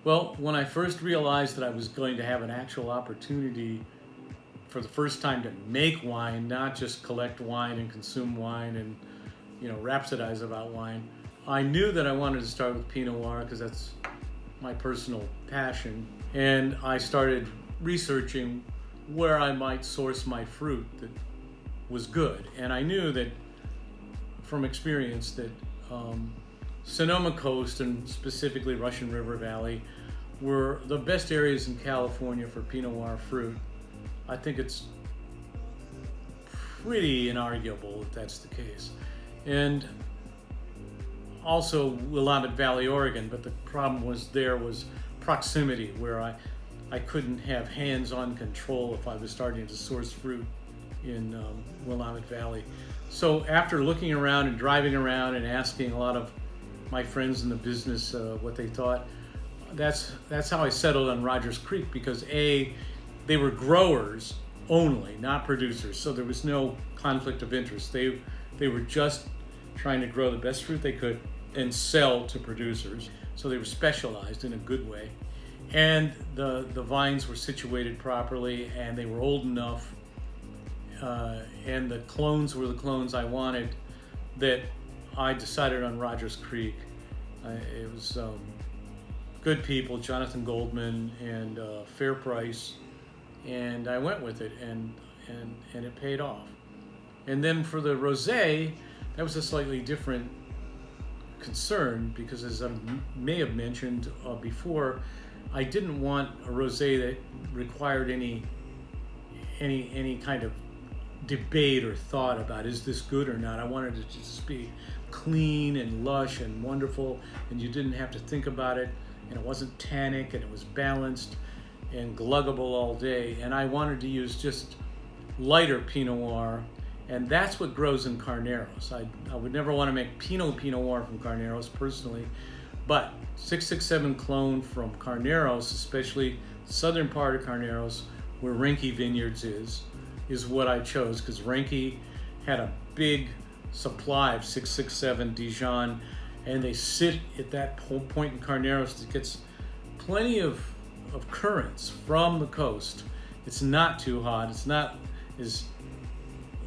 Well, when I first realized that I was going to have an actual opportunity for the first time to make wine, not just collect wine and consume wine and, rhapsodize about wine, I knew that I wanted to start with Pinot Noir because that's my personal passion. And I started researching where I might source my fruit that was good. And I knew that from experience that Sonoma Coast and specifically Russian River Valley were the best areas in California for Pinot Noir fruit. I think it's pretty inarguable that that's the case. And also Willamette Valley, Oregon, but the problem was proximity, where I couldn't have hands-on control if I was starting to source fruit in Willamette Valley. So after looking around and driving around and asking a lot of my friends in the business what they thought, that's how I settled on Rogers Creek, because they were growers only, not producers, so there was no conflict of interest. They were just trying to grow the best fruit they could and sell to producers, so they were specialized in a good way. And the vines were situated properly, and they were old enough, and the clones were the clones I wanted, that I decided on Rogers Creek. It was good people, Jonathan Goldman and fair price, and I went with it, and it paid off. And then for the rosé, that was a slightly different concern, because as I may have mentioned before, I didn't want a rosé that required any kind of debate or thought about, is this good or not. I wanted it to just be clean and lush and wonderful, and you didn't have to think about it, and it wasn't tannic, and it was balanced and gluggable all day. And I wanted to use just lighter Pinot Noir, and that's what grows in Carneros. I would never want to make Pinot Noir from Carneros personally, but 667 clone from Carneros, especially southern part of Carneros, where Renke Vineyards is what I chose, because Renke had a big supply of 667 Dijon, and they sit at that point in Carneros that gets plenty of currents from the coast. It's not too hot. It's not as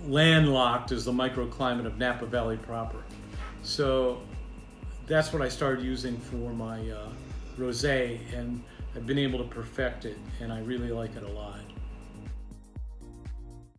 landlocked as the microclimate of Napa Valley proper. So that's what I started using for my rosé, and I've been able to perfect it, and I really like it a lot.